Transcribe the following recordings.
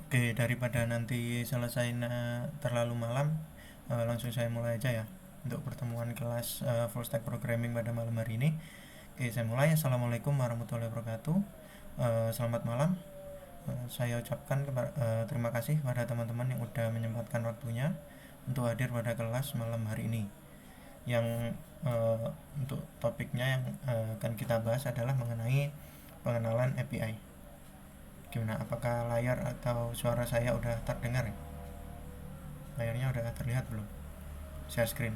Oke, daripada nanti selesai terlalu malam, langsung saya mulai aja ya untuk pertemuan kelas full stack programming pada malam hari ini. Oke, saya mulai. Assalamualaikum warahmatullahi wabarakatuh. Selamat malam. Saya ucapkan terima kasih kepada teman-teman yang udah menyempatkan waktunya untuk hadir pada kelas malam hari ini. Yang untuk topiknya yang akan kita bahas adalah mengenai pengenalan API. Gimana? Apakah layar atau suara saya udah terdengar ya? Layarnya udah terlihat belum? Share screen.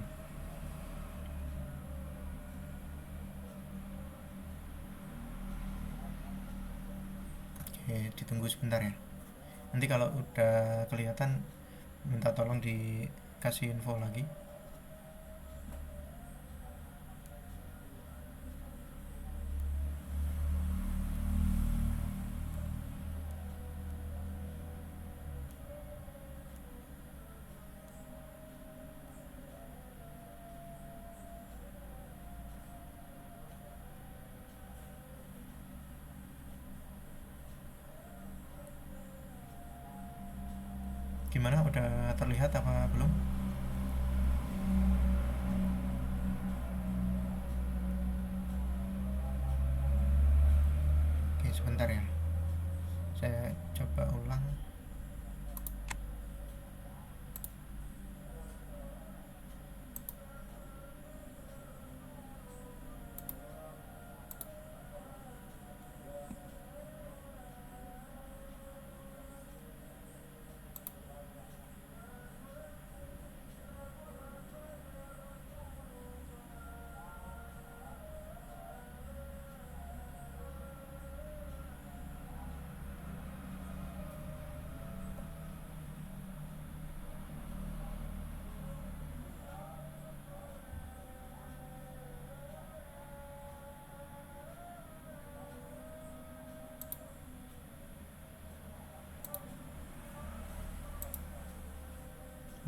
Oke, ditunggu sebentar ya. Nanti kalau udah kelihatan minta tolong dikasih info lagi. Gimana? Udah terlihat apa belum? Oke, sebentar ya. Saya coba ulang.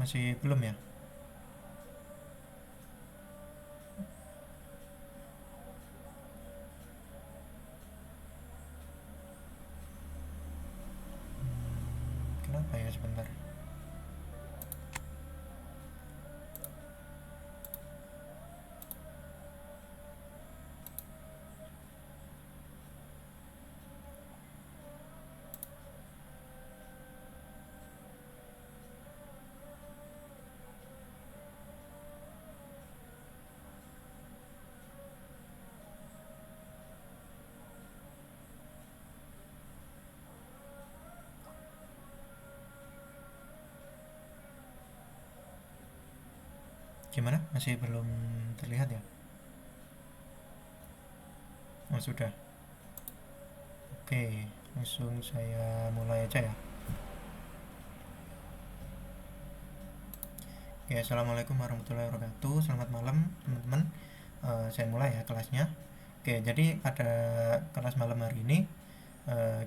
Masih belum ya? Kenapa ya sebentar? Gimana? Masih belum terlihat ya? Oh, sudah. Oke, langsung saya mulai aja ya. Oke, assalamualaikum warahmatullahi wabarakatuh. Selamat malam, teman-teman. Saya mulai ya kelasnya. Oke, jadi pada kelas malam hari ini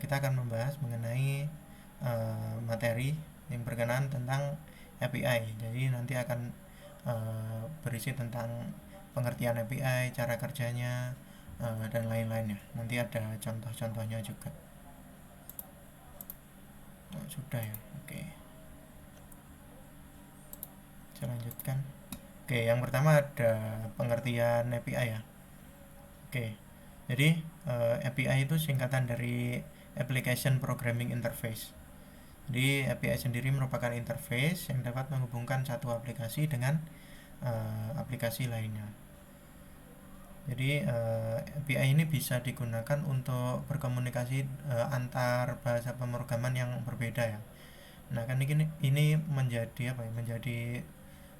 kita akan membahas mengenai materi yang berkenaan tentang API. Jadi nanti akan berisi tentang pengertian API, cara kerjanya, dan lain-lainnya. Nanti ada contoh-contohnya juga. Oh, sudah ya. Oke, saya lanjutkan. Oke, yang pertama ada pengertian API ya. Oke, jadi API itu singkatan dari Application Programming Interface. Jadi API sendiri merupakan interface yang dapat menghubungkan satu aplikasi dengan aplikasi lainnya. Jadi API ini bisa digunakan untuk berkomunikasi antar bahasa pemrograman yang berbeda ya. Nah, kan ini menjadi apa ya? Menjadi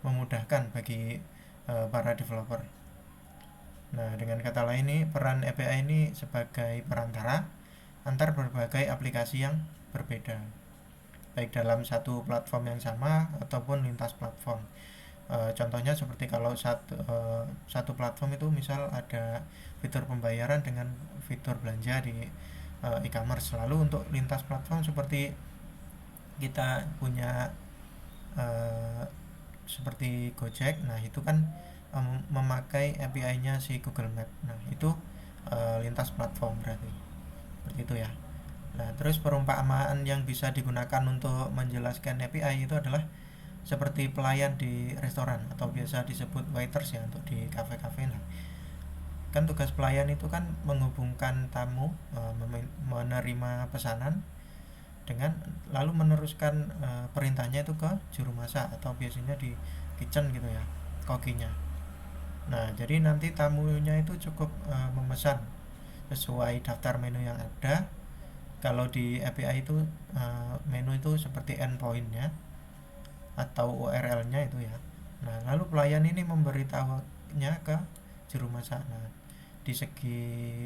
memudahkan bagi para developer. Nah, dengan kata lain ini peran API ini sebagai perantara antar berbagai aplikasi yang berbeda, baik dalam satu platform yang sama ataupun lintas platform. Contohnya seperti kalau satu platform itu misal ada fitur pembayaran dengan fitur belanja di e-commerce. Lalu untuk lintas platform seperti kita punya uh, seperti Gojek, nah itu kan memakai API-nya si Google Map. Nah itu lintas platform berarti. seperti itu ya. Nah, terus perumpamaan yang bisa digunakan untuk menjelaskan API itu adalah seperti pelayan di restoran atau biasa disebut waiters ya untuk di kafe-kafe. Nah, kan tugas pelayan itu kan menghubungkan tamu, menerima pesanan dengan lalu meneruskan perintahnya itu ke juru masak atau biasanya di kitchen gitu ya, kokinya. Nah, jadi nanti tamunya itu cukup memesan sesuai daftar menu yang ada. Kalau di API itu menu itu seperti endpointnya atau URL-nya itu ya. Nah, lalu pelayan ini memberitahunya ke juru masak. Nah, di segi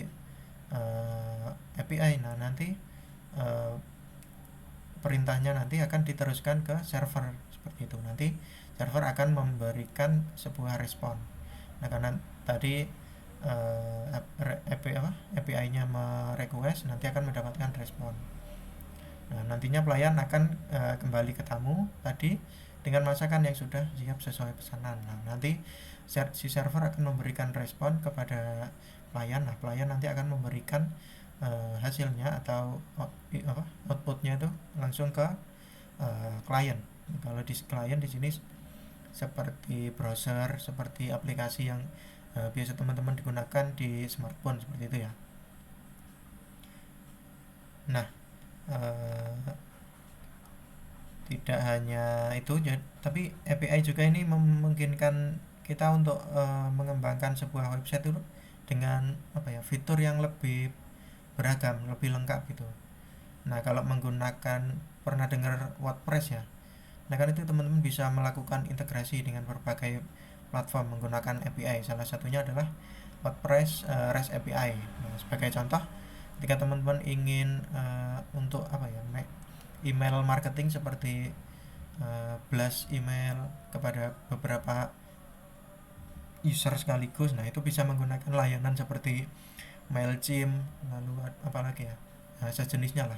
API, nah nanti uh, perintahnya nanti akan diteruskan ke server seperti itu. Nanti server akan memberikan sebuah respon. Nah, karena tadi API-nya merequest, nanti akan mendapatkan respon. Nah, nantinya pelayan akan kembali ke tamu tadi dengan masakan yang sudah siap sesuai pesanan. Nah, nanti si server akan memberikan respon kepada pelayan. Nah, pelayan nanti akan memberikan hasilnya atau outputnya itu langsung ke klien. Kalau di klien di sini seperti browser, seperti aplikasi yang biasa teman-teman digunakan di smartphone seperti itu ya. Nah, tidak hanya itu, tapi API juga ini memungkinkan kita untuk mengembangkan sebuah website itu dengan fitur yang lebih beragam, lebih lengkap gitu. Nah, kalau menggunakan, pernah dengar WordPress ya? Nah, kan itu teman-teman bisa melakukan integrasi dengan berbagai platform menggunakan API. Salah satunya adalah WordPress REST API. Nah, sebagai contoh, ketika teman-teman ingin untuk email marketing seperti blast email kepada beberapa user sekaligus, nah itu bisa menggunakan layanan seperti Mailchimp, lalu apalagi ya, sejenisnya lah.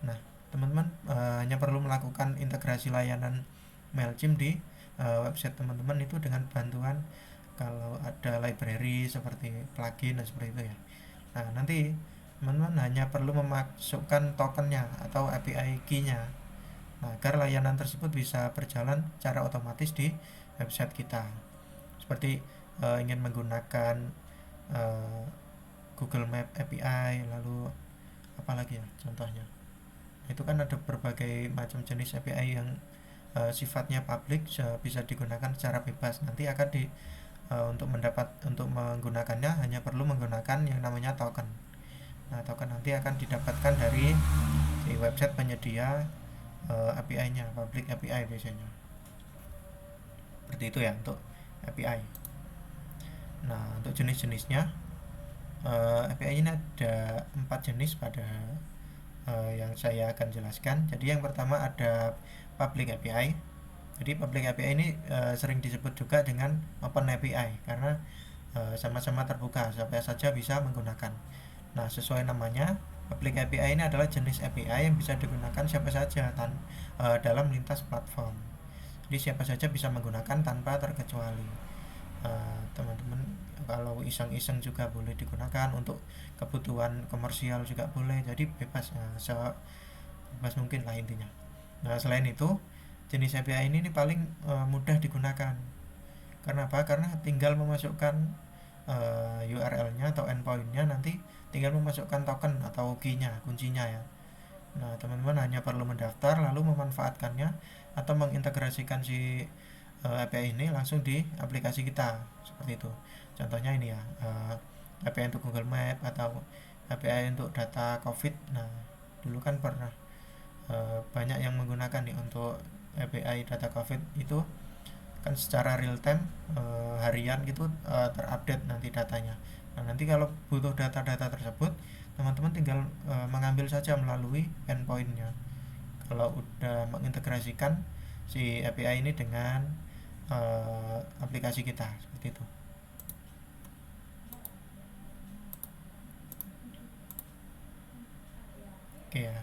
Nah, teman-teman hanya perlu melakukan integrasi layanan Mailchimp di website teman-teman itu dengan bantuan kalau ada library seperti plugin dan seperti itu ya. Nah, nanti teman-teman hanya perlu memasukkan tokennya atau API key-nya, nah, agar layanan tersebut bisa berjalan secara otomatis di website kita. Seperti ingin menggunakan Google Map API, lalu apalagi ya contohnya. Itu kan ada berbagai macam jenis API yang sifatnya public, bisa digunakan secara bebas. Nanti akan untuk menggunakannya hanya perlu menggunakan yang namanya token. Nah, token nanti akan didapatkan dari si website penyedia API-nya, public API biasanya. Seperti itu ya untuk API. Nah, untuk jenis-jenisnya API ini ada 4 jenis pada yang saya akan jelaskan. Jadi yang pertama ada public API. Jadi public API ini sering disebut juga dengan open API karena sama-sama terbuka, siapa saja bisa menggunakan. Nah, sesuai namanya, public API ini adalah jenis API yang bisa digunakan siapa saja dalam lintas platform. Jadi siapa saja bisa menggunakan tanpa terkecuali. Teman-teman kalau iseng-iseng juga boleh digunakan, untuk kebutuhan komersial juga boleh, jadi bebas ya, sebebas mungkin lah intinya. Nah, selain itu jenis API ini paling mudah digunakan. Karena apa? Karena tinggal memasukkan URL-nya atau endpoint-nya, nanti tinggal memasukkan token atau key-nya, kuncinya ya. Nah, teman-teman hanya perlu mendaftar lalu memanfaatkannya atau mengintegrasikan si API ini langsung di aplikasi kita seperti itu. Contohnya ini ya, API untuk Google Map atau API untuk data COVID. Nah, dulu kan pernah banyak yang menggunakan nih untuk API data COVID itu kan secara real time harian gitu terupdate nanti datanya. Nah, nanti kalau butuh data-data tersebut, teman-teman tinggal mengambil saja melalui endpoint-nya. Kalau udah mengintegrasikan si API ini dengan aplikasi kita seperti itu. Oke ya.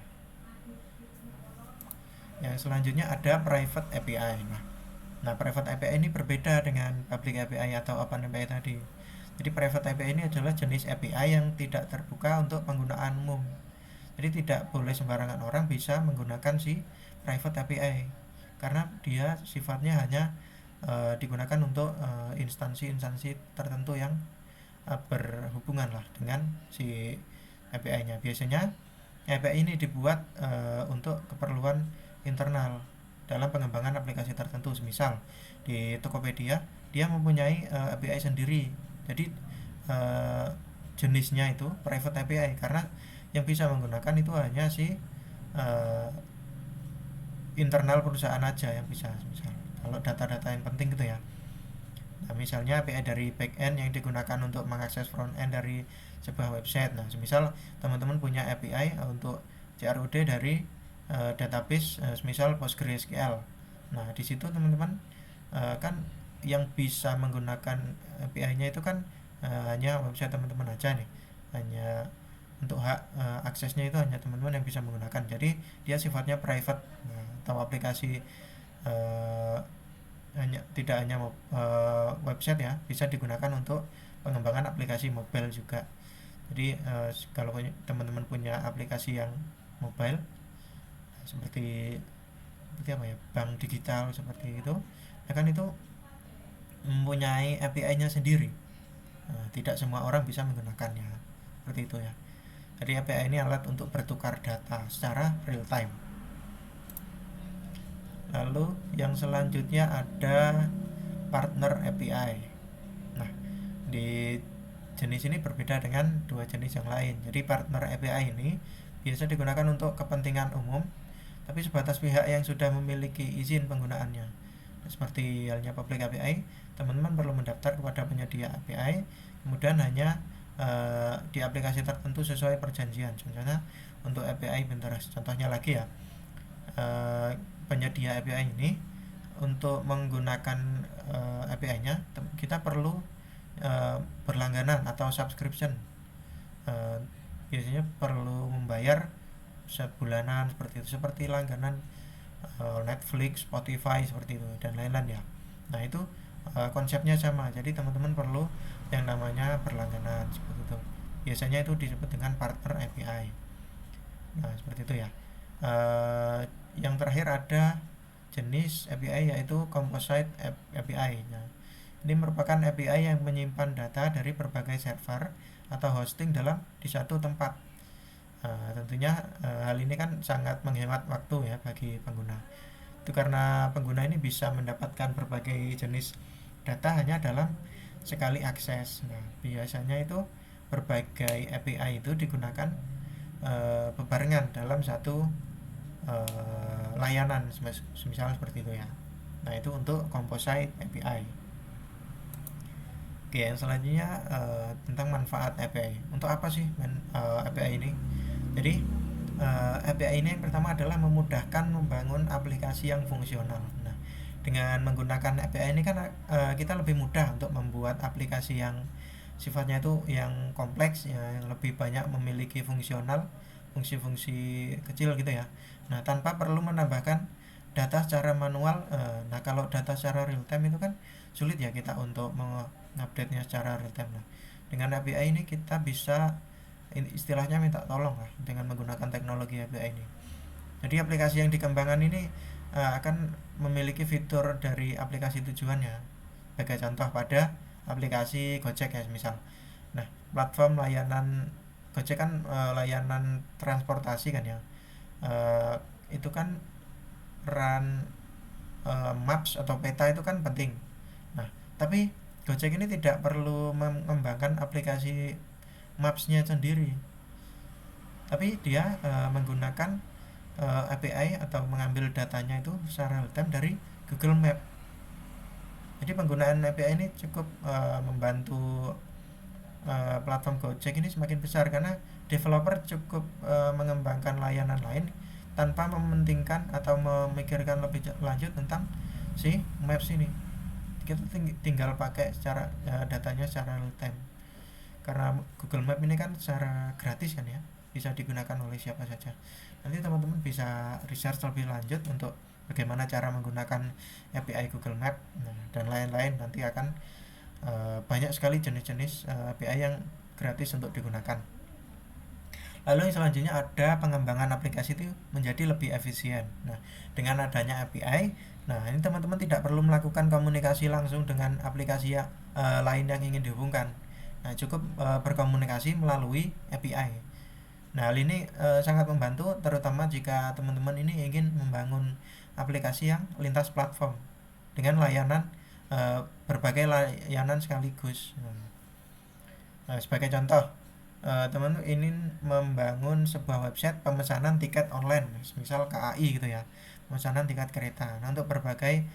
Yang selanjutnya ada private API. Nah, private API ini berbeda dengan public API atau open API tadi. Jadi private API ini adalah jenis API yang tidak terbuka untuk penggunaan umum. Jadi tidak boleh sembarangan orang bisa menggunakan si private API, karena dia sifatnya hanya digunakan untuk instansi-instansi tertentu yang berhubungan lah dengan si API-nya. Biasanya API ini dibuat untuk keperluan internal dalam pengembangan aplikasi tertentu. Misal di Tokopedia dia mempunyai API sendiri. Jadi uh, jenisnya itu private API, karena yang bisa menggunakan itu hanya si uh, internal perusahaan aja yang bisa. Misal kalau data-data yang penting gitu ya. Nah, misalnya API dari backend yang digunakan untuk mengakses frontend dari sebuah website. Nah, misal teman-teman punya API untuk CRUD dari database misal PostgreSQL. Nah, di situ teman-teman kan yang bisa menggunakan API-nya itu kan hanya website teman-teman aja nih. Hanya untuk hak aksesnya itu hanya teman-teman yang bisa menggunakan. Jadi dia sifatnya private. Nah, atau aplikasi uh, tidak hanya website ya, bisa digunakan untuk pengembangan aplikasi mobile juga. Jadi kalau teman-teman punya aplikasi yang mobile seperti apa ya, bank digital seperti itu, ya kan itu mempunyai API-nya sendiri. Tidak semua orang bisa menggunakannya seperti itu ya. Jadi API ini alat untuk bertukar data secara real time. Lalu yang selanjutnya ada partner API. Nah, di jenis ini berbeda dengan dua jenis yang lain. Jadi partner API ini biasa digunakan untuk kepentingan umum, tapi sebatas pihak yang sudah memiliki izin penggunaannya. Seperti halnya public API, teman-teman perlu mendaftar kepada penyedia API, kemudian hanya di aplikasi tertentu sesuai perjanjian. Contohnya untuk API Pinterest. Contohnya lagi ya, penyedia API ini untuk menggunakan API-nya kita perlu berlangganan atau subscription. Biasanya perlu membayar sebulanan seperti itu, seperti langganan Netflix, Spotify seperti itu dan lain-lain ya. Nah itu konsepnya sama. Jadi teman-teman perlu yang namanya berlangganan seperti itu. Biasanya itu disebut dengan partner API. Nah seperti itu ya. Yang terakhir ada jenis API yaitu Composite API. Nah, ini merupakan API yang menyimpan data dari berbagai server atau hosting di satu tempat. Tentunya hal ini kan sangat menghemat waktu ya bagi pengguna. Itu karena pengguna ini bisa mendapatkan berbagai jenis data hanya dalam sekali akses. Nah, biasanya itu berbagai API itu digunakan bebarengan dalam satu layanan, misalnya seperti itu ya. Nah itu untuk Composite API. Oke, yang selanjutnya tentang manfaat API. Untuk apa sih API ini? Jadi API ini yang pertama adalah memudahkan membangun aplikasi yang fungsional. Nah, dengan menggunakan API ini kan kita lebih mudah untuk membuat aplikasi yang sifatnya itu yang kompleks ya, yang lebih banyak memiliki fungsi-fungsi kecil gitu ya. Nah, tanpa perlu menambahkan data secara manual. Nah, kalau data secara real time itu kan sulit ya kita untuk mengupdate-nya secara real time. Nah, dengan API ini kita bisa istilahnya minta tolong lah dengan menggunakan teknologi API ini. Jadi aplikasi yang dikembangkan ini akan memiliki fitur dari aplikasi tujuannya. Sebagai contoh pada aplikasi Gojek ya misal. Nah, platform layanan Gojek kan layanan transportasi kan ya. Itu kan peran maps atau peta itu kan penting. Nah, tapi Gojek ini tidak perlu mengembangkan aplikasi maps-nya sendiri, tapi dia menggunakan API atau mengambil datanya itu secara real time dari Google Map. Jadi penggunaan API ini cukup membantu platform Gojek ini semakin besar karena developer cukup mengembangkan layanan lain tanpa mementingkan atau memikirkan lebih lanjut tentang si Maps ini. Kita tinggal pakai secara datanya secara real time. Karena Google Map ini kan secara gratis kan ya, bisa digunakan oleh siapa saja. Nanti teman-teman bisa research lebih lanjut untuk bagaimana cara menggunakan API Google Map, dan lain-lain. Nanti akan banyak sekali jenis-jenis API yang gratis untuk digunakan. Lalu yang selanjutnya ada pengembangan aplikasi itu menjadi lebih efisien. Nah, dengan adanya API, nah ini teman-teman tidak perlu melakukan komunikasi langsung dengan aplikasi lain yang ingin dihubungkan. Nah, cukup berkomunikasi melalui API. Nah, hal ini sangat membantu terutama jika teman-teman ini ingin membangun aplikasi yang lintas platform dengan layanan berbagai layanan sekaligus. Nah, sebagai contoh, teman-teman ingin membangun sebuah website pemesanan tiket online, misal KAI gitu ya, pemesanan tiket kereta. Nah, untuk berbagai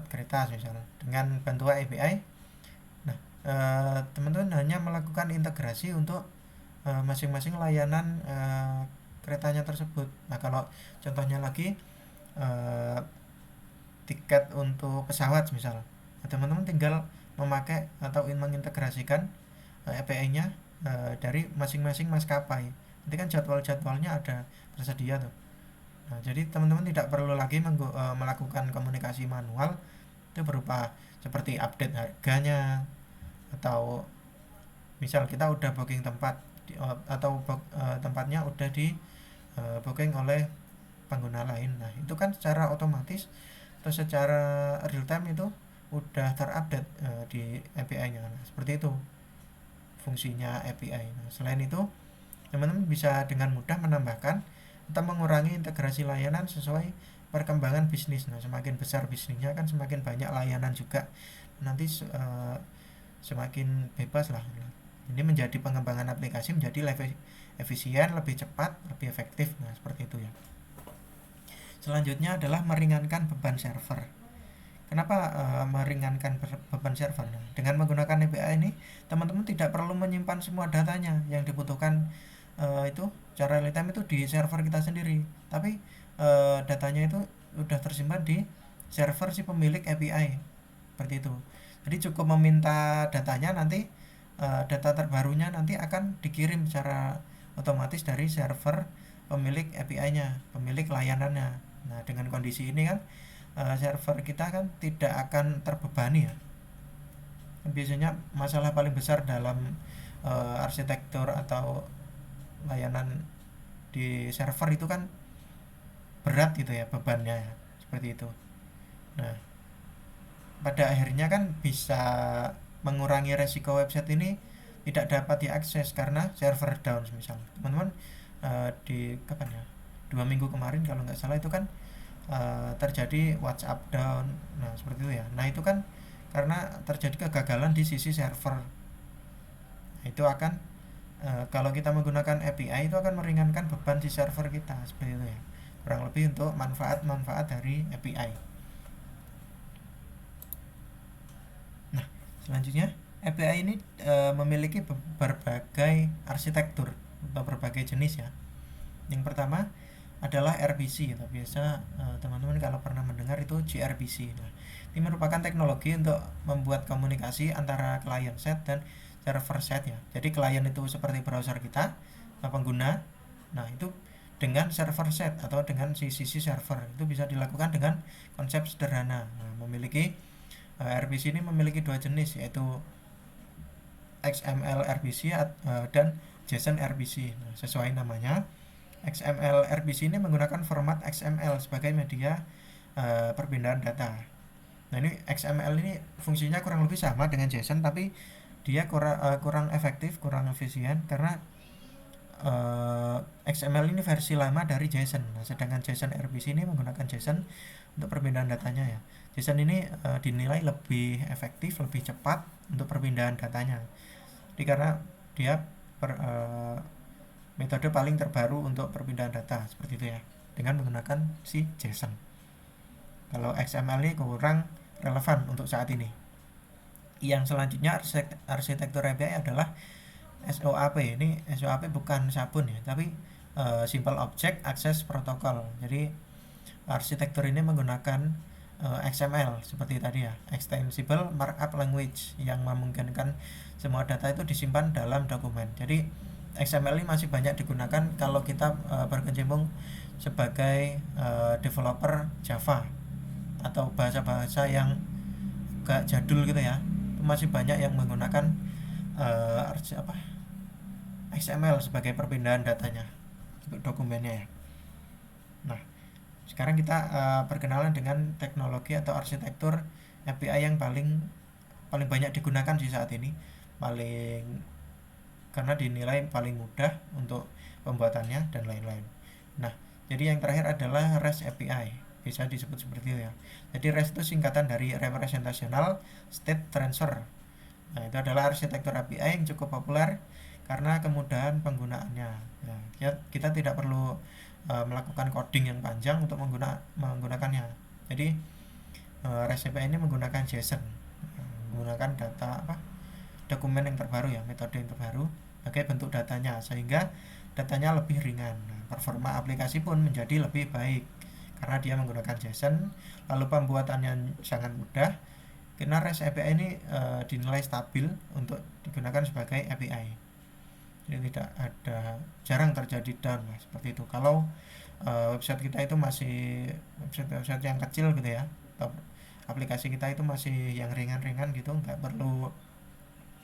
kereta misalnya dengan bantuan API, nah teman-teman hanya melakukan integrasi untuk masing-masing layanan keretanya tersebut. Nah, kalau contohnya lagi tiket untuk pesawat misal, nah, teman-teman tinggal memakai atau mengintegrasikan API-nya dari masing-masing maskapai. Nanti kan jadwal-jadwalnya ada tersedia tuh. Nah, jadi teman-teman tidak perlu lagi melakukan komunikasi manual itu berupa seperti update harganya, atau misal kita udah booking tempat atau tempatnya udah di booking oleh pengguna lain. Nah, itu kan secara otomatis atau secara real time itu udah terupdate di API-nya. Nah, seperti itu fungsinya API. Nah, selain itu, teman-teman bisa dengan mudah menambahkan atau mengurangi integrasi layanan sesuai perkembangan bisnis. Nah, semakin besar bisnisnya kan semakin banyak layanan juga. Nanti semakin bebas lah. Ini menjadi pengembangan aplikasi menjadi lebih efisien, lebih cepat, lebih efektif. Nah, seperti itu ya. Selanjutnya adalah meringankan beban server. Kenapa meringankan beban server? Nah, dengan menggunakan API ini, teman-teman tidak perlu menyimpan semua datanya yang dibutuhkan itu secara real time itu di server kita sendiri. Tapi datanya itu sudah tersimpan di server si pemilik API. Seperti itu. Jadi cukup meminta datanya, nanti data terbarunya nanti akan dikirim secara otomatis dari server pemilik API-nya, pemilik layanannya. Nah, dengan kondisi ini kan server kita kan tidak akan terbebani ya. Biasanya masalah paling besar dalam arsitektur atau layanan di server itu kan berat gitu ya bebannya ya, seperti itu. Nah, pada akhirnya kan bisa mengurangi resiko website ini tidak dapat diakses karena server down misal. Teman-teman di kapan ya, 2 minggu kemarin kalau nggak salah itu kan terjadi WhatsApp down. Nah, seperti itu ya. Nah, itu kan karena terjadi kegagalan di sisi server. Nah, itu akan kalau kita menggunakan API itu akan meringankan beban di server kita, seperti itu ya. Kurang lebih untuk manfaat-manfaat dari API. Nah, selanjutnya API ini memiliki berbagai arsitektur atau berbagai jenis ya. Yang pertama adalah RPC atau biasa teman-teman kalau pernah mendengar itu gRPC. Nah, ini merupakan teknologi untuk membuat komunikasi antara client side dan server side ya. Jadi client itu seperti browser kita, pengguna. Nah, itu dengan server side atau dengan sisi server itu bisa dilakukan dengan konsep sederhana. Nah, memiliki RPC ini memiliki dua jenis, yaitu XML RPC dan JSON RPC. Nah, sesuai namanya, XML RPC ini menggunakan format XML sebagai media perpindahan data. Nah, ini XML ini fungsinya kurang lebih sama dengan JSON, tapi dia kurang efektif, kurang efisien karena XML ini versi lama dari JSON. Nah, sedangkan JSON RPC ini menggunakan JSON untuk perpindahan datanya ya. JSON ini dinilai lebih efektif, lebih cepat untuk perpindahan datanya. Jadi karena dia metode paling terbaru untuk perpindahan data, seperti itu ya, dengan menggunakan si JSON. Kalau XML ini kurang relevan untuk saat ini. Yang selanjutnya arsitektur API adalah SOAP. Ini SOAP bukan sabun ya, tapi Simple Object Access Protocol. Jadi arsitektur ini menggunakan XML seperti tadi ya, Extensible Markup Language, yang memungkinkan semua data itu disimpan dalam dokumen. Jadi XML ini masih banyak digunakan kalau kita berkecimpung sebagai developer Java atau bahasa-bahasa yang agak jadul gitu ya. Masih banyak yang menggunakan XML sebagai perpindahan datanya untuk dokumennya ya. Nah, sekarang kita perkenalan dengan teknologi atau arsitektur API yang paling banyak digunakan di saat ini, karena dinilai paling mudah untuk pembuatannya dan lain-lain. Nah, jadi yang terakhir adalah REST API, bisa disebut seperti itu ya. Jadi REST itu singkatan dari Representational State Transfer. Nah, itu adalah arsitektur API yang cukup populer karena kemudahan penggunaannya. Nah, kita tidak perlu melakukan coding yang panjang untuk menggunakannya. Jadi REST API ini menggunakan JSON, menggunakan dokumen yang terbaru ya, metode yang terbaru sebagai bentuk datanya, sehingga datanya lebih ringan. Nah, performa aplikasi pun menjadi lebih baik karena dia menggunakan JSON, lalu pembuatannya sangat mudah karena REST API ini dinilai stabil untuk digunakan sebagai API. Jadi jarang terjadi down lah, seperti itu. Kalau website kita itu masih website yang kecil gitu ya, atau aplikasi kita itu masih yang ringan-ringan gitu, nggak perlu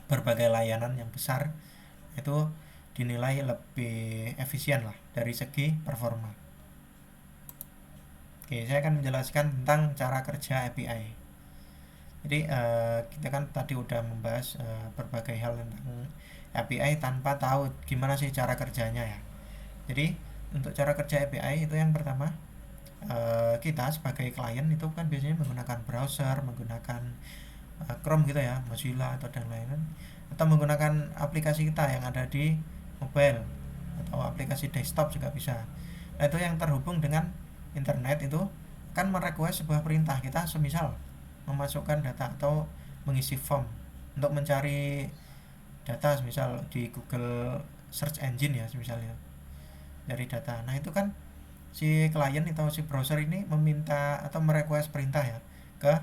berbagai layanan yang besar, itu dinilai lebih efisien lah dari segi performa. Oke, saya akan menjelaskan tentang cara kerja API. Jadi kita kan tadi udah membahas berbagai hal tentang API tanpa tahu gimana sih cara kerjanya ya. Jadi untuk cara kerja API itu yang pertama, kita sebagai klien itu kan biasanya menggunakan browser, menggunakan Chrome gitu ya, Mozilla atau dan lain-lain, atau menggunakan aplikasi kita yang ada di mobile atau aplikasi desktop juga bisa. Nah, itu yang terhubung dengan internet itu kan merequest sebuah perintah. Kita semisal memasukkan data atau mengisi form untuk mencari data, misal di Google Search Engine ya misalnya, dari data. Nah, itu kan si klien atau si browser ini meminta atau merequest perintah ya ke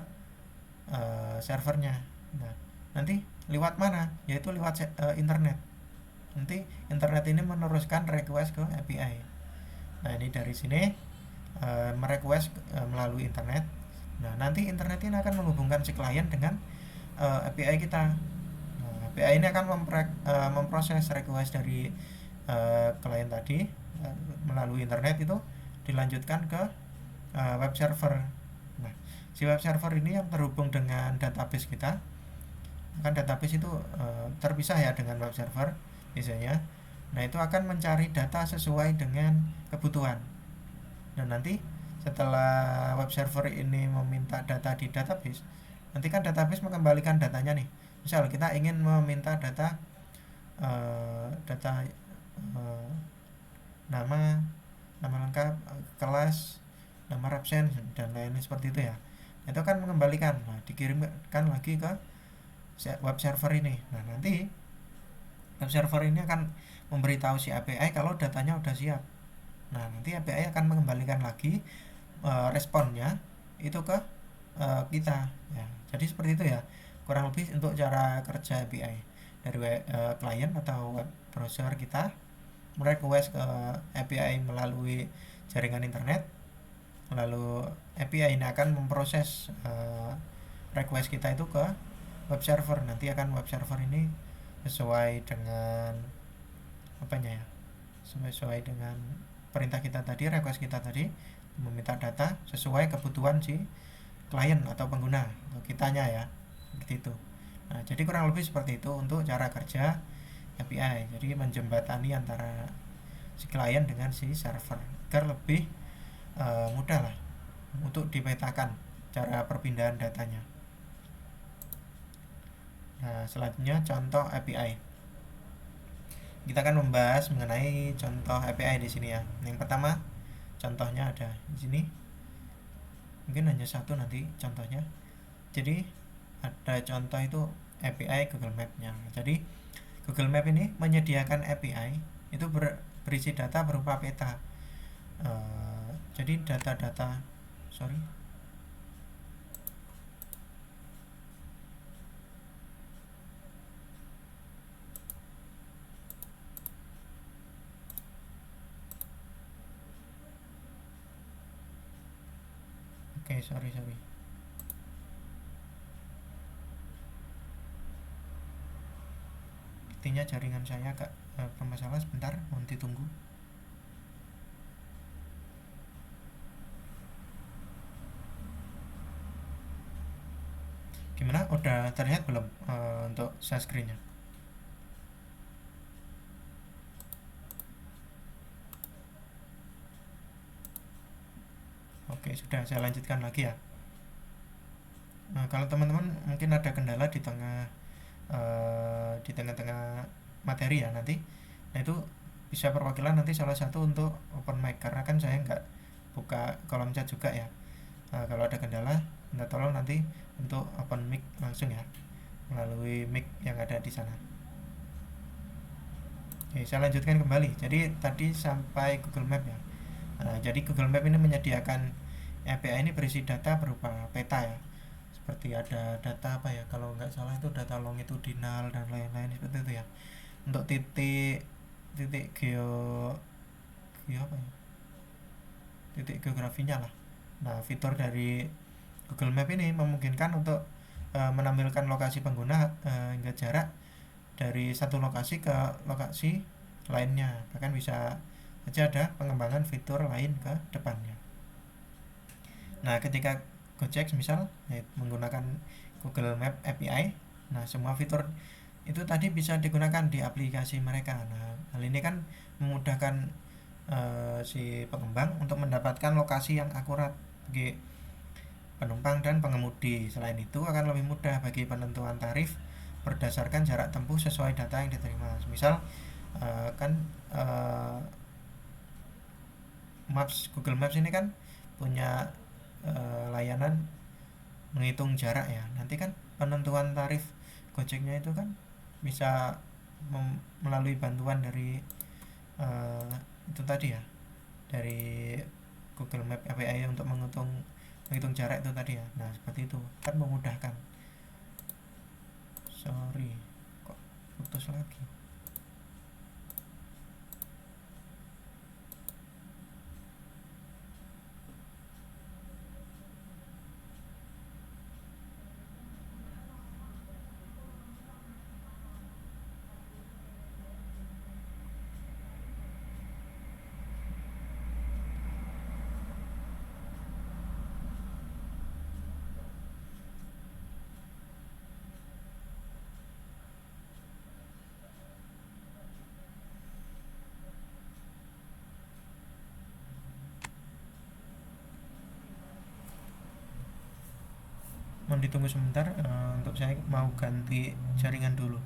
servernya. Nah, nanti lewat mana? Yaitu lewat internet. Nanti internet ini meneruskan request ke API. Nah, ini dari sini merequest melalui internet. Nah, nanti internet ini akan menghubungkan si klien dengan API kita. Nah, API ini akan memproses request dari klien tadi melalui internet, itu dilanjutkan ke web server. Nah, si web server ini yang terhubung dengan database kita, kan database itu terpisah ya dengan web server biasanya. Nah, itu akan mencari data sesuai dengan kebutuhan. Dan nanti setelah web server ini meminta data di database, nanti kan database mengembalikan datanya nih. Misal kita ingin meminta data nama lengkap, kelas, nama absen dan lain-lain seperti itu ya. Itu kan mengembalikan, nah dikirimkan lagi ke web server ini. Nah, nanti web server ini akan memberitahu si API kalau datanya udah siap. Nah, nanti API akan mengembalikan lagi responnya itu ke kita ya. Jadi seperti itu ya, kurang lebih untuk cara kerja API dari klien atau web browser kita merequest ke API melalui jaringan internet, lalu API ini akan memproses request kita itu ke web server. Nanti akan web server ini sesuai dengan apanya ya, sesuai dengan perintah kita tadi, request kita tadi, meminta data sesuai kebutuhan si klien atau pengguna atau kitanya ya, seperti itu. Nah, jadi kurang lebih seperti itu untuk cara kerja API. Jadi menjembatani antara si klien dengan si server agar lebih mudah lah untuk dipetakan cara perpindahan datanya. Nah, selanjutnya contoh API. Kita akan membahas mengenai contoh API di sini ya. Yang pertama, contohnya ada di sini. Mungkin hanya satu nanti contohnya. Jadi ada contoh itu API Google Map-nya. Jadi Google Map ini menyediakan API itu berisi data berupa peta. Jadi data-data, sorry. Oke, sorry. sepertinya jaringan saya agak bermasalah, sebentar, mohon ditunggu. Gimana, udah terlihat belum untuk share screen-nya? Oke, sudah, saya lanjutkan lagi ya. Nah, kalau teman-teman mungkin ada kendala di tengah-tengah materi ya nanti, nah itu bisa perwakilan nanti salah satu untuk open mic, karena kan saya nggak buka kolom chat juga ya. Kalau ada kendala minta tolong nanti untuk open mic langsung ya, melalui mic yang ada di sana. Oke, saya lanjutkan kembali. Jadi tadi sampai Google Map ya. Nah, jadi Google Map ini menyediakan API ini berisi data berupa peta ya. Seperti ada data apa ya? Kalau nggak salah itu data longitudinal dan lain-lain seperti itu ya. Untuk titik titik geo apa ya? Titik geografinya lah. Nah, fitur dari Google Map ini memungkinkan untuk menampilkan lokasi pengguna hingga jarak dari satu lokasi ke lokasi lainnya. Bahkan bisa saja ada pengembangan fitur lain ke depannya. Nah, ketika Gojek misal menggunakan Google Map API, nah semua fitur itu tadi bisa digunakan di aplikasi mereka. Nah, hal ini kan memudahkan si pengembang untuk mendapatkan lokasi yang akurat bagi penumpang dan pengemudi. Selain itu akan lebih mudah bagi penentuan tarif berdasarkan jarak tempuh sesuai data yang diterima. Misal kan Google Maps ini kan punya layanan menghitung jarak ya. Nanti kan penentuan tarif Gojeknya itu kan bisa melalui bantuan dari itu tadi ya, dari Google Map API untuk menghitung jarak itu tadi ya. Nah, seperti itu kan memudahkan. Sorry, kok putus lagi. Mohon ditunggu sebentar, untuk saya mau ganti jaringan dulu.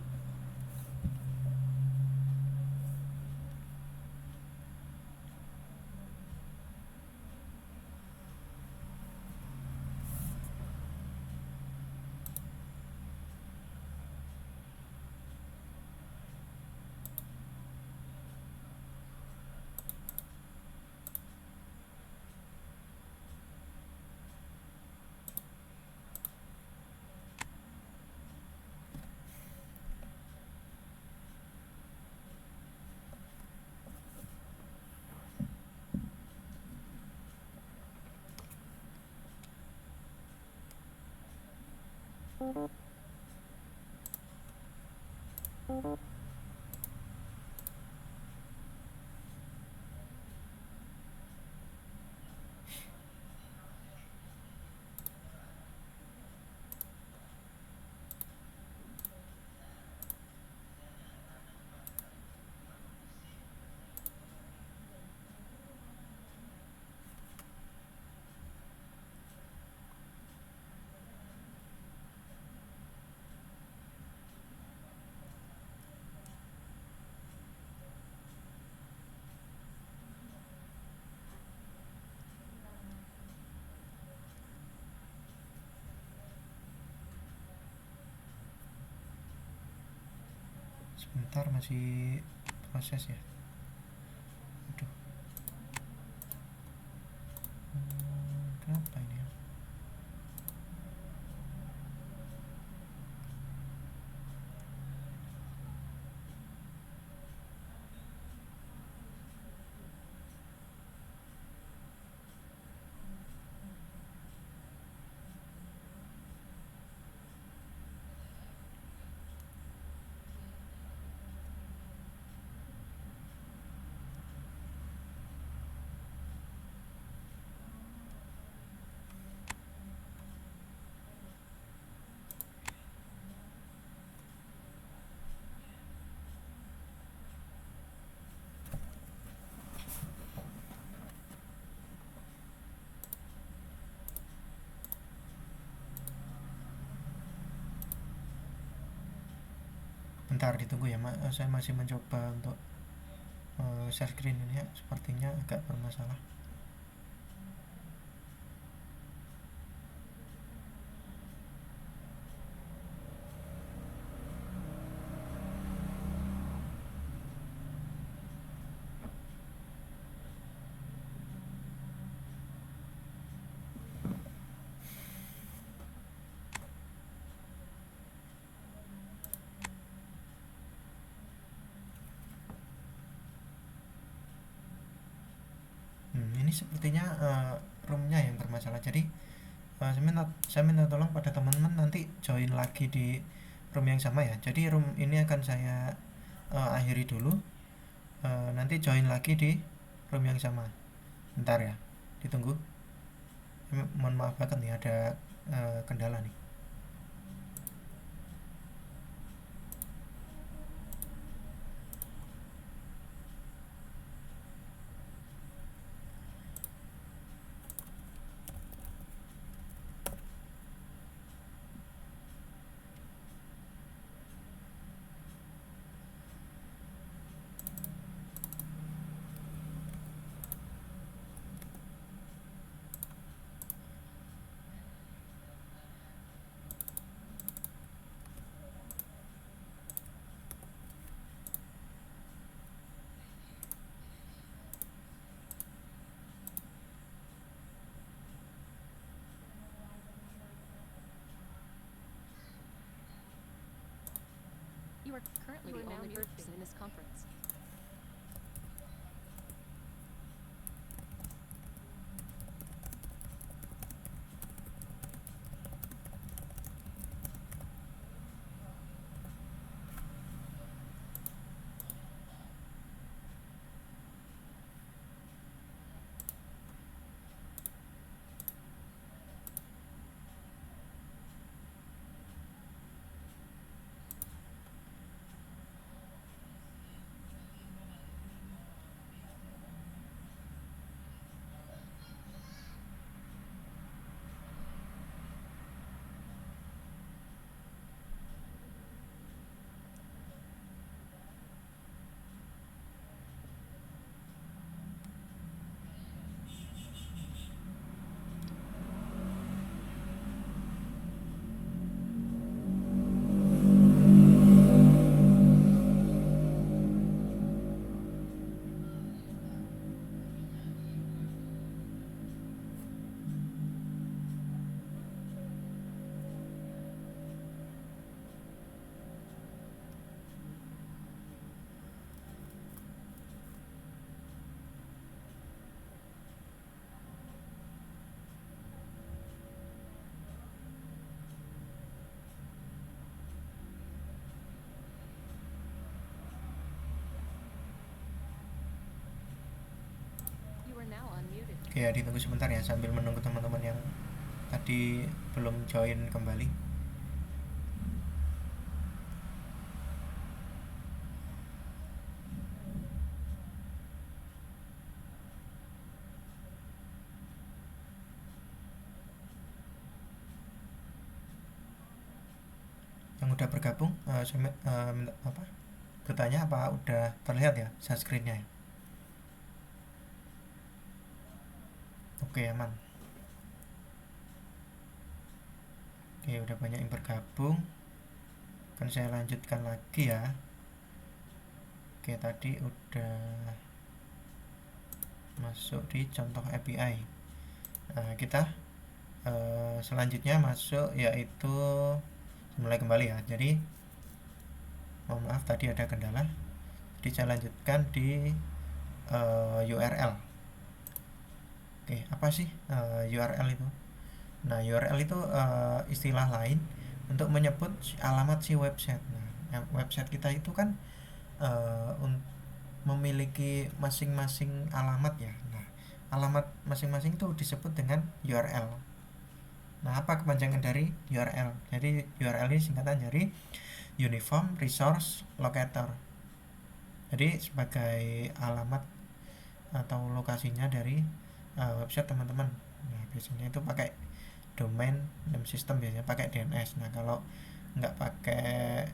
Sebentar, masih proses ya. Aduh, kenapa ini ya? Bentar ditunggu ya, saya masih mencoba untuk share screen ini ya, sepertinya agak bermasalah. Ini sepertinya roomnya yang bermasalah. Jadi saya minta tolong pada teman-teman nanti join lagi di room yang sama ya. Jadi room ini akan saya akhiri dulu. Nanti join lagi di room yang sama. Bentar ya, ditunggu. Mohon maaf banget nih, ada kendala nih. You are currently the only person in this conference. You are now unmuted. Oke ya, ditunggu sebentar ya sambil menunggu teman-teman yang tadi belum join kembali. Yang udah bergabung, saya minta bertanya apa udah terlihat ya share screen-nya ya? Oke, aman. Oke, udah banyak yang bergabung. Kan saya lanjutkan lagi ya. Oke, tadi udah masuk di contoh API. Kita selanjutnya masuk yaitu mulai kembali ya. Jadi mohon maaf tadi ada kendala. Jadi saya lanjutkan di URL. Oke, apa sih URL itu? Nah, URL itu istilah lain untuk menyebut alamat si website. Nah, website kita itu kan memiliki masing-masing alamat ya. Nah, alamat masing-masing itu disebut dengan URL. Nah, apa kepanjangan dari URL? Jadi URL ini singkatan dari Uniform Resource Locator. Jadi sebagai alamat atau lokasinya dari website teman-teman. Nah, biasanya itu pakai domain name system, biasanya pakai DNS. Nah, kalau nggak pakai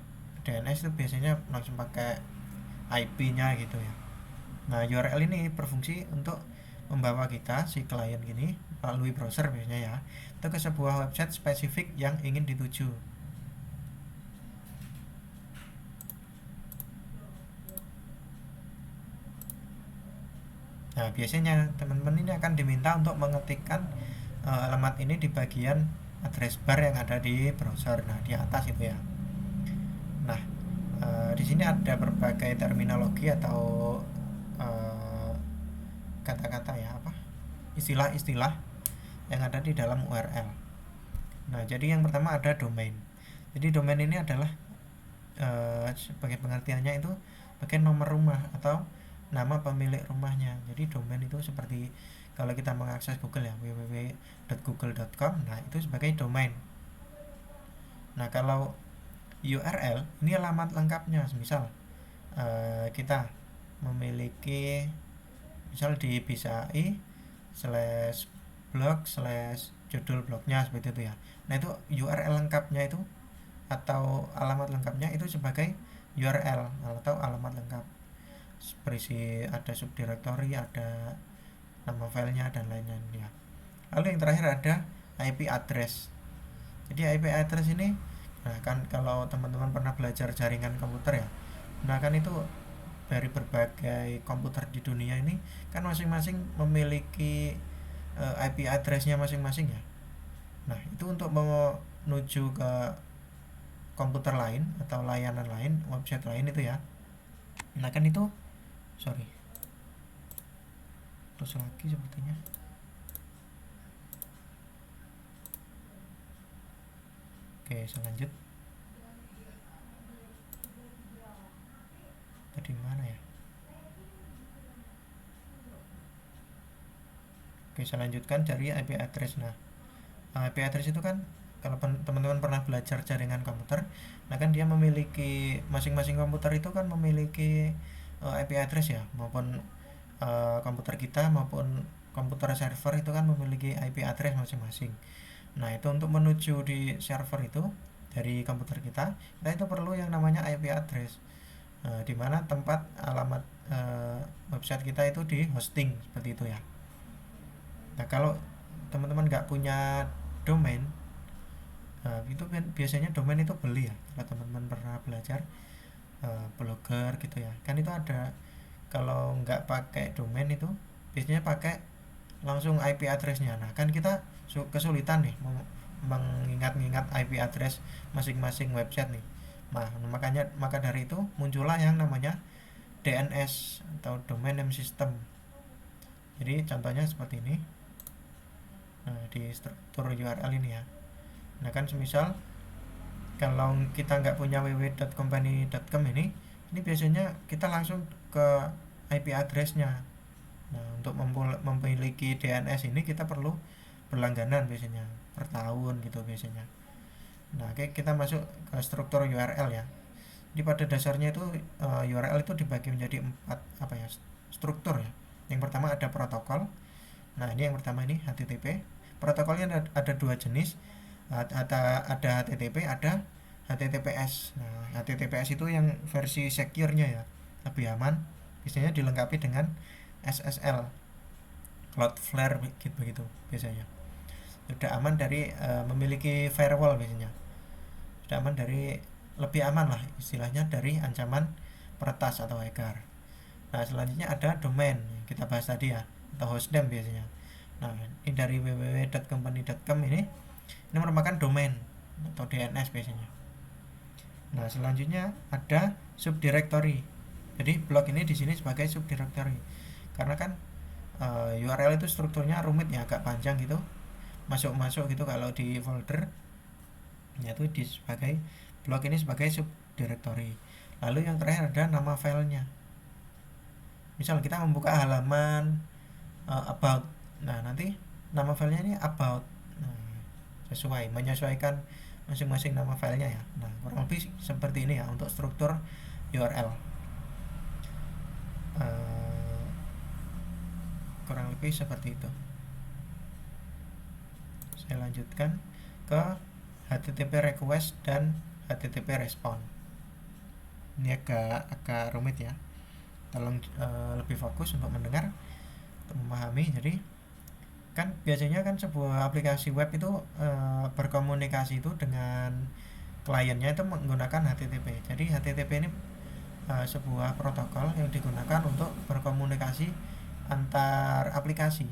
DNS itu biasanya langsung pakai IP-nya gitu ya. Nah, URL ini berfungsi untuk membawa kita si klien gini melalui browser biasanya ya, itu ke sebuah website spesifik yang ingin dituju. Nah, biasanya teman-teman ini akan diminta untuk mengetikkan alamat ini di bagian address bar yang ada di browser. Nah, di atas itu ya. Nah, di sini ada berbagai terminologi atau kata-kata ya, apa? Istilah-istilah yang ada di dalam URL. Nah, jadi yang pertama ada domain. Jadi domain ini adalah sebagai pengertiannya itu bagian nomor rumah atau nama pemilik rumahnya. Jadi domain itu seperti kalau kita mengakses Google ya, www.google.com, nah itu sebagai domain. Nah, kalau URL ini alamat lengkapnya. Misal kita memiliki misal di bisai /blog/judul blognya seperti itu ya. Nah, itu URL lengkapnya itu atau alamat lengkapnya itu sebagai URL atau alamat lengkap. Berisi ada subdirectory, ada nama filenya dan lain-lain ya. Lalu yang terakhir ada IP address. Jadi IP address ini, nah kan kalau teman-teman pernah belajar jaringan komputer ya, nah kan itu dari berbagai komputer di dunia ini kan masing-masing memiliki IP addressnya masing-masing ya. Nah, itu untuk menuju ke komputer lain atau layanan lain, website lain itu ya. Nah, kan itu terus lagi sepertinya. Oke, saya lanjut. Tadi mana ya? Oke, saya lanjutkan cari IP address. Nah, IP address itu kan kalau teman-teman pernah belajar jaringan komputer, nah kan dia memiliki masing-masing komputer itu kan memiliki IP address ya, maupun komputer kita maupun komputer server itu kan memiliki IP address masing-masing. Nah, itu untuk menuju di server itu dari komputer kita itu perlu yang namanya IP address, di mana tempat alamat website kita itu di hosting seperti itu ya. Nah, kalau teman-teman nggak punya domain, itu biasanya domain itu beli ya. Kalau teman-teman pernah belajar blogger gitu ya, kan itu ada. Kalau nggak pakai domain itu biasanya pakai langsung IP addressnya. Nah, kan kita kesulitan nih mengingat-ingat IP address masing-masing website nih. Nah, maka dari itu muncullah yang namanya DNS atau Domain Name System. Jadi contohnya seperti ini. Nah, di struktur URL ini ya. Nah, kan semisal kalau kita nggak punya www.company.com ini biasanya kita langsung ke IP address-nya. Nah, untuk memiliki DNS ini kita perlu berlangganan biasanya per tahun gitu biasanya. Nah, oke, kita masuk ke struktur URL ya. Jadi pada dasarnya itu URL itu dibagi menjadi 4 struktur ya. Yang pertama ada protokol. Nah, ini yang pertama ini HTTP. Protokolnya ada 2 jenis. Ada HTTP, ada HTTPS. Nah, HTTPS itu yang versi secure-nya ya, lebih aman. Biasanya dilengkapi dengan SSL, Cloudflare begitu biasanya. Sudah aman dari memiliki firewall biasanya. Sudah aman dari, lebih aman lah istilahnya dari ancaman peretas atau hacker. Nah, selanjutnya ada domain kita bahas tadi ya, atau hostname biasanya. Nah, ini dari www.company.com ini merupakan domain atau DNS biasanya. Nah, selanjutnya ada subdirectory. Jadi blog ini di sini sebagai subdirectory. Karena kan URL itu strukturnya rumit ya, agak panjang gitu. Masuk-masuk gitu kalau di folder. Yaitu sebagai blog ini sebagai subdirectory. Lalu yang terakhir ada nama filenya. Misal kita membuka halaman about. Nah, nanti nama filenya ini about. Nah, menyesuaikan masing-masing nama filenya ya. Nah, kurang lebih seperti ini ya untuk struktur URL. Kurang lebih seperti itu. Saya lanjutkan ke HTTP request dan HTTP respond. Ini agak rumit ya, tolong lebih fokus untuk mendengar, untuk memahami. Jadi kan biasanya kan sebuah aplikasi web itu berkomunikasi itu dengan kliennya itu menggunakan HTTP. Jadi HTTP ini sebuah protokol yang digunakan untuk berkomunikasi antar aplikasi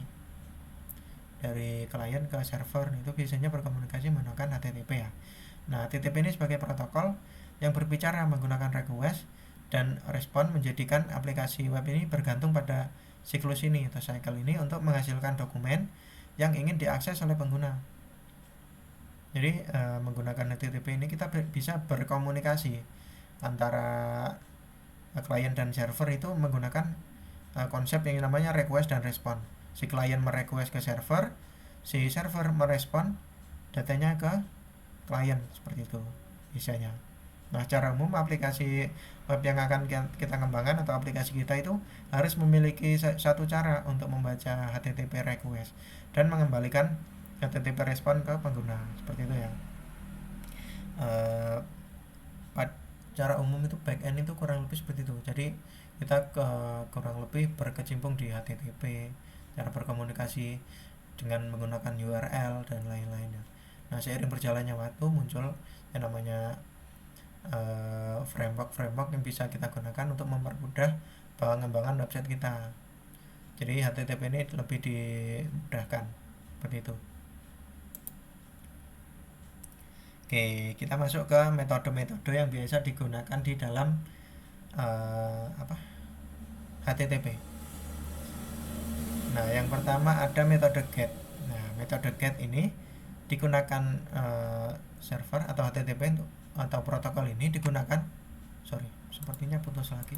dari klien ke server. Itu biasanya berkomunikasi menggunakan HTTP ya. Nah, HTTP ini sebagai protokol yang berbicara menggunakan request dan respon, menjadikan aplikasi web ini bergantung pada siklus ini atau cycle ini untuk menghasilkan dokumen yang ingin diakses oleh pengguna. Jadi menggunakan HTTP ini kita bisa berkomunikasi antara klien dan server itu menggunakan konsep yang namanya request dan respon. Si klien merequest ke server, si server merespon datanya ke klien, seperti itu biasanya. Nah, secara umum aplikasi web yang akan kita kembangkan atau aplikasi kita itu harus memiliki satu cara untuk membaca HTTP request dan mengembalikan HTTP respon ke pengguna, seperti itu ya. Secara umum itu backend itu kurang lebih seperti itu. Jadi kita kurang lebih berkecimpung di HTTP, cara berkomunikasi dengan menggunakan URL dan lain-lainnya. Nah, seiring berjalannya waktu muncul yang namanya framework yang bisa kita gunakan untuk mempermudah pengembangan website kita. Jadi HTTP ini lebih dimudahkan, seperti itu. Oke, kita masuk ke metode-metode yang biasa digunakan di dalam HTTP. Nah, yang pertama ada metode GET. Nah, metode GET ini digunakan server atau HTTP atau protokol ini digunakan. Sorry, sepertinya putus lagi.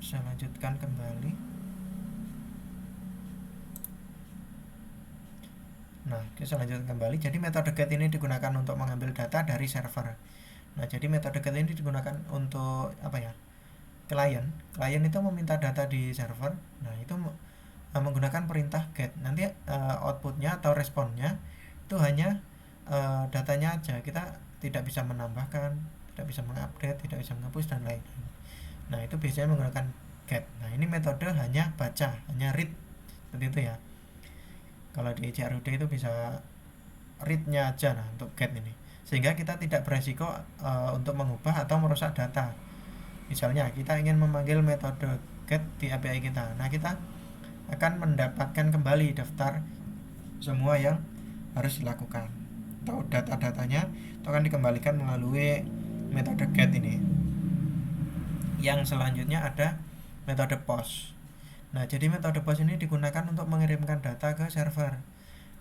Saya lanjutkan kembali. Nah, kita lanjutkan kembali. Jadi metode GET ini digunakan untuk mengambil data dari server. Nah, jadi metode GET ini digunakan untuk apa ya? Klien itu meminta data di server. Nah, itu menggunakan perintah GET. Nanti outputnya atau responnya itu hanya datanya aja. Kita tidak bisa menambahkan, tidak bisa mengupdate, tidak bisa menghapus dan lain-lain. Nah, itu biasanya menggunakan GET. Nah, ini metode hanya baca, hanya read, seperti itu ya. Kalau di CRUD itu bisa read-nya aja nah untuk GET ini, sehingga kita tidak beresiko untuk mengubah atau merusak data. Misalnya kita ingin memanggil metode GET di API kita, nah kita akan mendapatkan kembali daftar semua yang harus dilakukan atau data-datanya itu akan dikembalikan melalui metode GET ini. Yang selanjutnya ada metode POST. Nah, jadi metode POST ini digunakan untuk mengirimkan data ke server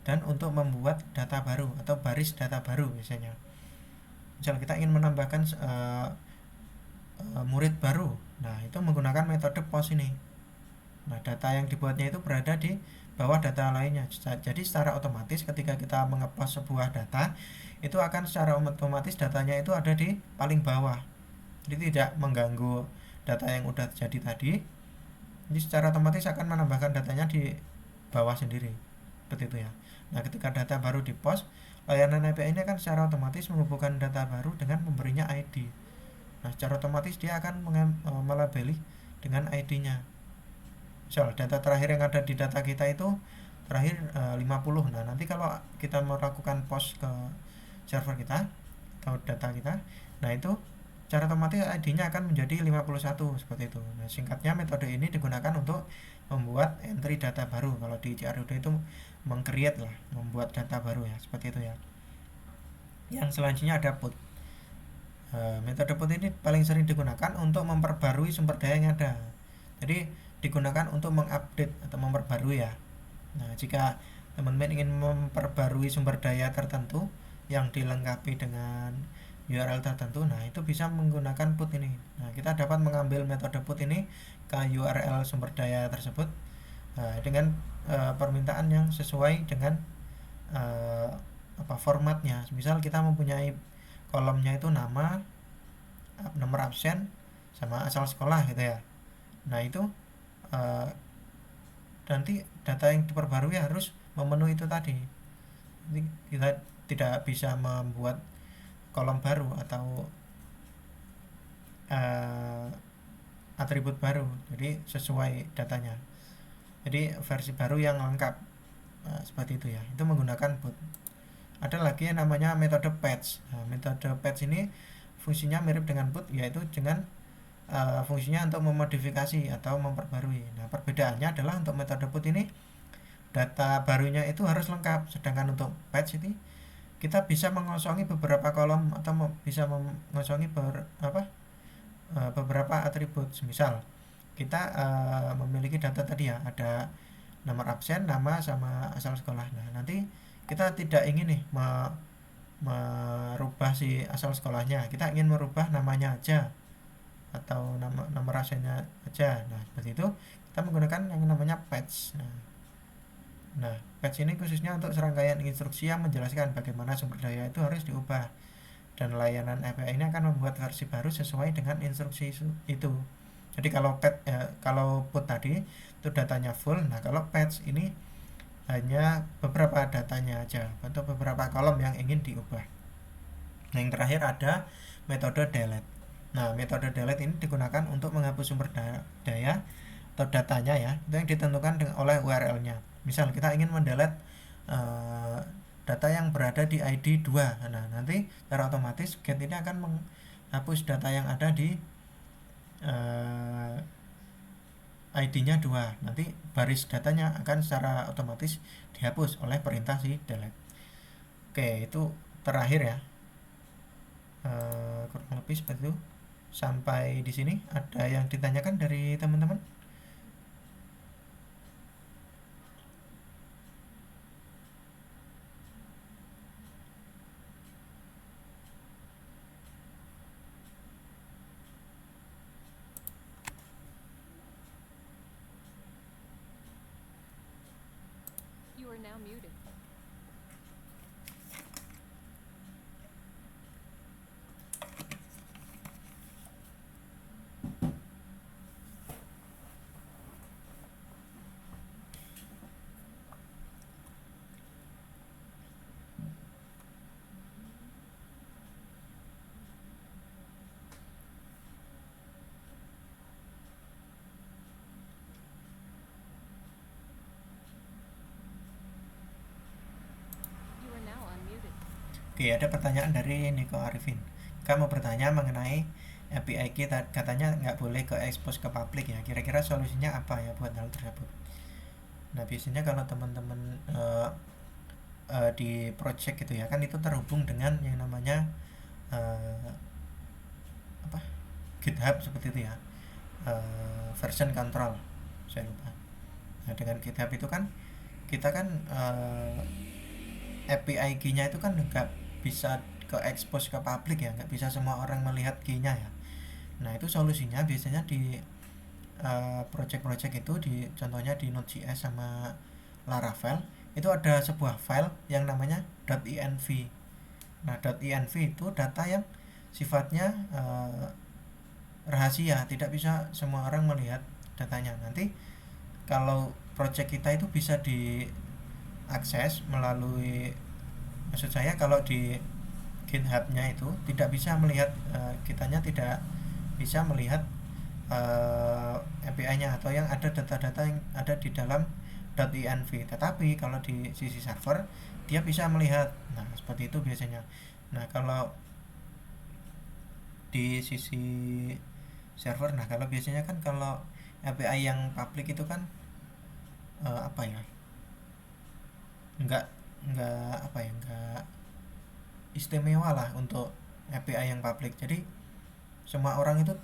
dan untuk membuat data baru atau baris data baru misalnya. Misal kita ingin menambahkan murid baru. Nah, itu menggunakan metode POST ini. Nah, data yang dibuatnya itu berada di bawah data lainnya. Jadi secara otomatis ketika kita mengepost sebuah data, itu akan secara otomatis datanya itu ada di paling bawah. Jadi tidak mengganggu data yang udah terjadi tadi. Jadi secara otomatis akan menambahkan datanya di bawah sendiri, seperti itu ya. Nah, ketika data baru di-post, layanan API ini akan secara otomatis menghubungkan data baru dengan memberinya ID. Nah, secara otomatis dia akan melabeli dengan ID-nya. Misal data terakhir yang ada di data kita itu terakhir 50. Nah, nanti kalau kita melakukan post ke server kita atau data kita, nah itu secara otomatis ID-nya akan menjadi 51, seperti itu. Nah, singkatnya metode ini digunakan untuk membuat entry data baru. Kalau di CRUD itu meng-create lah, membuat data baru ya, seperti itu ya. Yang selanjutnya ada put. Metode put ini paling sering digunakan untuk memperbarui sumber daya yang ada. Jadi digunakan untuk mengupdate atau memperbarui ya. Nah, jika teman-teman ingin memperbarui sumber daya tertentu yang dilengkapi dengan URL tertentu, nah itu bisa menggunakan put ini. Nah, kita dapat mengambil metode put ini ke URL sumber daya tersebut dengan permintaan yang sesuai dengan formatnya. Misal kita mempunyai kolomnya itu nama, nomor absen, sama asal sekolah gitu ya. Nah, itu nanti data yang diperbarui harus memenuhi itu tadi. kita tidak bisa membuat kolom baru atau atribut baru, jadi sesuai datanya, jadi versi baru yang lengkap. Seperti itu ya, itu menggunakan boot. Ada lagi yang namanya metode patch. Metode patch ini fungsinya mirip dengan boot, yaitu dengan fungsinya untuk memodifikasi atau memperbarui. Nah, perbedaannya adalah untuk metode boot ini data barunya itu harus lengkap, sedangkan untuk patch ini kita bisa mengosongi beberapa kolom atau bisa mengosongi beberapa atribut. Misal kita memiliki data tadi ya, ada nomor absen, nama, sama asal sekolah. Nah, nanti kita tidak ingin nih merubah si asal sekolahnya, kita ingin merubah namanya aja atau nomor absennya aja. Nah, seperti itu kita menggunakan yang namanya patch. Nah, patch ini khususnya untuk serangkaian instruksi yang menjelaskan bagaimana sumber daya itu harus diubah, dan layanan API ini akan membuat versi baru sesuai dengan instruksi itu. Jadi kalau put tadi itu datanya full, nah kalau patch ini hanya beberapa datanya aja atau beberapa kolom yang ingin diubah. Nah, yang terakhir ada metode delete. Nah, metode delete ini digunakan untuk menghapus sumber daya atau datanya ya, itu yang ditentukan oleh URL-nya. Misal kita ingin mendelete data yang berada di ID 2. Nah, nanti secara otomatis get ini akan menghapus data yang ada di ID-nya 2. Nanti baris datanya akan secara otomatis dihapus oleh perintah si delete. Oke, itu terakhir ya. Kurang lebih seperti itu. Sampai di sini ada yang ditanyakan dari teman-teman? You are now muted. You are now unmuted. Oke, ada pertanyaan dari Niko Arifin. Kamu bertanya mengenai API kita, katanya nggak boleh ke expose ke publik ya. Kira-kira solusinya apa ya buat hal tersebut? Nah, biasanya kalau teman-teman di project gitu ya, kan itu terhubung dengan yang namanya GitHub seperti itu ya, version control, saya lupa. Nah, dengan GitHub itu kan kita kan API key-nya itu kan nggak bisa ke expose ke publik ya, nggak bisa semua orang melihat key-nya ya. Nah, itu solusinya biasanya di project-project itu, contohnya di Node.js sama Laravel itu ada sebuah file yang namanya .env. Nah, .env itu data yang sifatnya rahasia, tidak bisa semua orang melihat datanya. Nanti kalau project kita itu bisa diakses melalui, maksud saya kalau di GitHub-nya itu tidak bisa melihat, kitanya tidak bisa melihat API-nya atau yang ada data-data yang ada di dalam .env. Tetapi kalau di sisi server dia bisa melihat. Nah, seperti itu biasanya. Nah, kalau di sisi server, nah kalau biasanya kan kalau API yang public itu kan nggak istimewa lah untuk API yang public. Jadi semua orang itu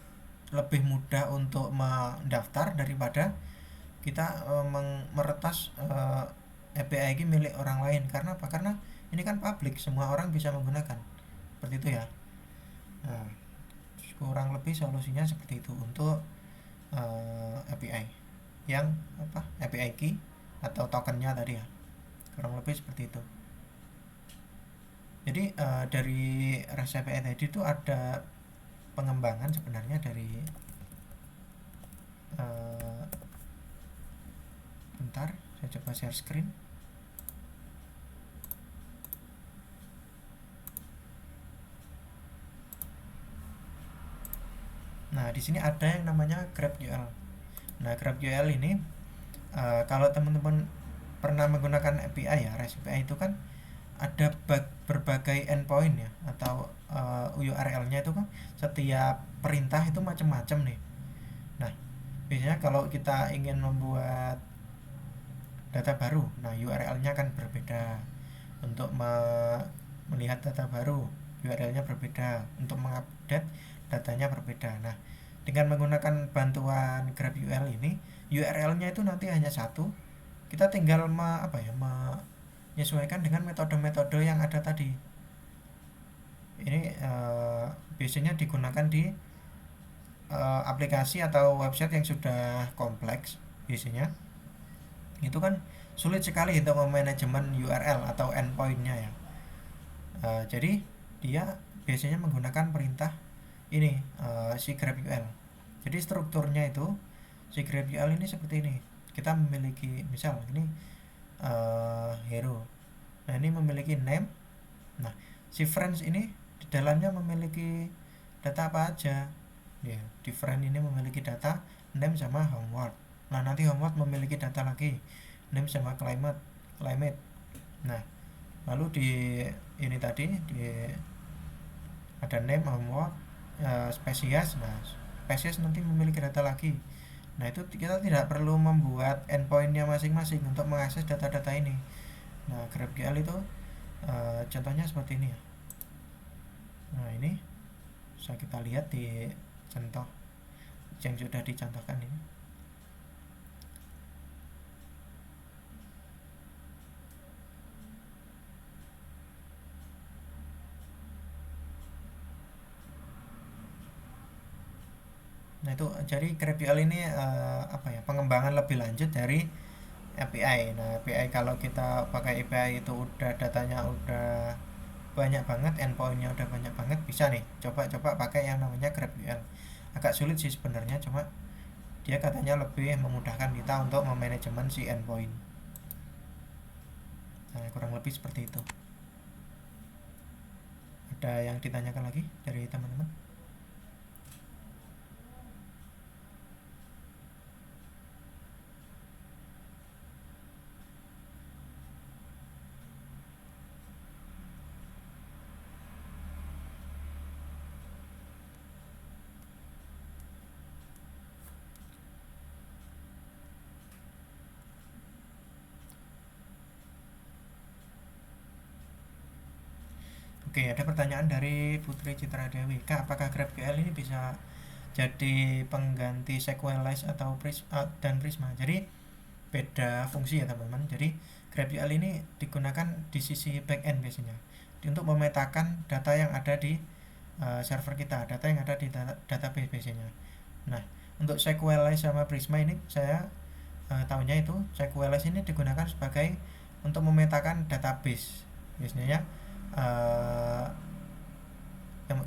lebih mudah untuk mendaftar daripada kita meretas API ini milik orang lain. Karena apa? Karena ini kan public, semua orang bisa menggunakan. Seperti itu ya. Nah, kurang lebih solusinya seperti itu untuk API yang API key atau tokennya tadi ya, kurang lebih seperti itu. Jadi dari REST API tadi itu ada pengembangan sebenarnya dari bentar, saya coba share screen. Nah, di sini ada yang namanya GraphQL. Nah, GraphQL ini kalau teman-teman pernah menggunakan API ya, REST API itu kan ada berbagai endpoint ya, atau URL-nya itu kan setiap perintah itu macam-macam nih. Nah, biasanya kalau kita ingin membuat data baru, nah URL-nya kan berbeda. Untuk melihat data baru, URL-nya berbeda. Untuk mengupdate, datanya berbeda. Nah, dengan menggunakan bantuan GraphQL ini, URL-nya itu nanti hanya satu. Kita tinggal menyesuaikan dengan metode-metode yang ada tadi. Ini biasanya digunakan di aplikasi atau website yang sudah kompleks. Biasanya itu kan sulit sekali untuk memanajemen URL atau endpoint-nya ya. Jadi dia biasanya menggunakan perintah ini, si GraphQL. Jadi strukturnya itu si GraphQL ini seperti ini. Kita memiliki misal ini hero. Nah, ini memiliki name. Nah, si friends ini di dalamnya memiliki data apa aja ya. Di friend ini memiliki data name sama homeward. Nah, nanti homeward memiliki data lagi name sama climate. Nah, lalu di ini tadi di ada name homeward, spesies. Nah, spesies nanti memiliki data lagi. Nah, itu kita tidak perlu membuat endpointnya masing-masing untuk mengakses data-data ini. Nah, GraphQL itu contohnya seperti ini ya. Nah, ini bisa kita lihat di contoh yang sudah dicontohkan ini. Nah, itu jadi GraphQL ini pengembangan lebih lanjut dari API. Nah, API kalau kita pakai API itu udah datanya udah banyak banget, endpointnya udah banyak banget, bisa nih coba-coba pakai yang namanya GraphQL. Agak sulit sih sebenarnya, cuma dia katanya lebih memudahkan kita untuk memanajemen si endpoint. Nah, kurang lebih seperti itu. Ada yang ditanyakan lagi dari teman-teman? Oke, ada pertanyaan dari Putri Citra Dewi. Kak, apakah GraphQL ini bisa jadi pengganti Sequelize atau dan Prisma? Jadi beda fungsi ya teman-teman. Jadi GraphQL ini digunakan di sisi backend biasanya untuk memetakan data yang ada di server kita, data yang ada di database biasanya. Nah, untuk Sequelize sama Prisma ini saya tahunya itu Sequelize ini digunakan sebagai untuk memetakan database. Biasanya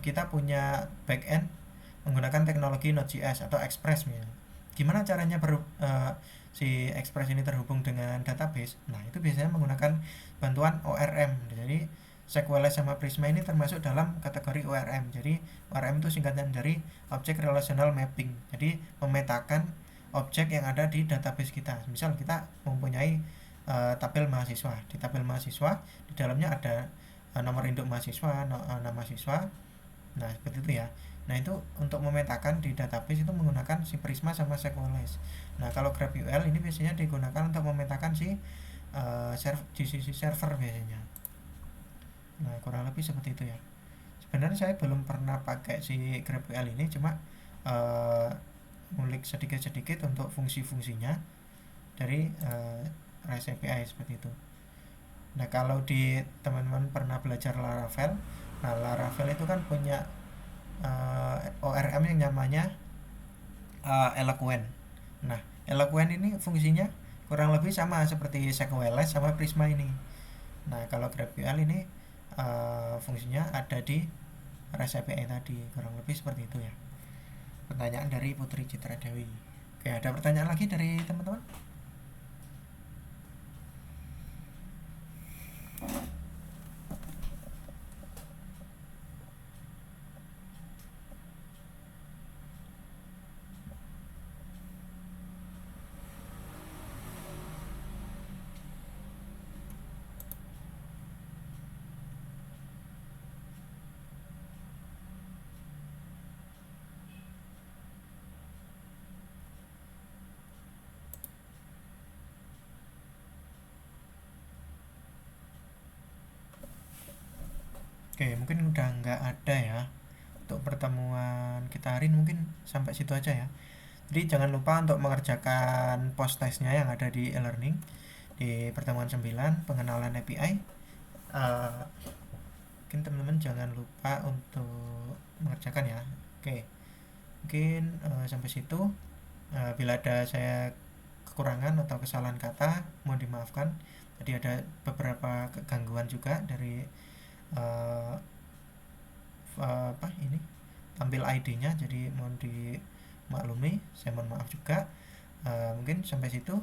kita punya backend menggunakan teknologi Node.js atau Express misalnya. Gimana caranya si Express ini terhubung dengan database? Nah, itu biasanya menggunakan bantuan ORM. Jadi Sequelize sama Prisma ini termasuk dalam kategori ORM. Jadi ORM itu singkatan dari Object Relational Mapping. Jadi memetakan objek yang ada di database kita. Misal kita mempunyai tabel mahasiswa. Di tabel mahasiswa di dalamnya ada nomor induk mahasiswa, nama siswa. Nah, seperti itu ya. Nah, itu untuk memetakan di database itu menggunakan si Prisma sama Sequelize. Nah, kalau GraphQL ini biasanya digunakan untuk memetakan di sisi server biasanya. Nah, kurang lebih seperti itu ya. Sebenarnya saya belum pernah pakai si GraphQL ini, cuma ngulik sedikit-sedikit untuk fungsi-fungsinya dari REST API seperti itu. Nah, kalau di teman-teman pernah belajar Laravel, nah Laravel itu kan punya ORM yang namanya Eloquent. Nah, Eloquent ini fungsinya kurang lebih sama seperti Sequelize sama Prisma ini. Nah, kalau GraphQL ini fungsinya ada di REST API tadi, kurang lebih seperti itu ya. Pertanyaan dari Putri Citra Dewi. Oke, ada pertanyaan lagi dari teman-teman? Oke, mungkin udah nggak ada ya untuk pertemuan kita hari ini, mungkin sampai situ aja ya. Jadi jangan lupa untuk mengerjakan post testnya yang ada di e-learning di pertemuan 9 pengenalan API. Eh, Mungkin teman-teman jangan lupa untuk mengerjakan ya. Oke, mungkin sampai situ. Bila ada saya kekurangan atau kesalahan kata, mohon dimaafkan. Tadi ada beberapa kegangguan juga dari eh, apa ini tampil ID-nya, jadi mohon dimaklumi, saya mohon maaf juga. Mungkin sampai situ.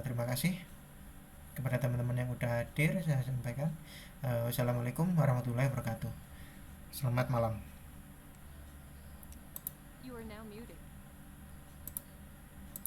Terima kasih kepada teman-teman yang udah hadir, saya sampaikan. Wassalamualaikum warahmatullahi wabarakatuh. Selamat malam. You are now muted.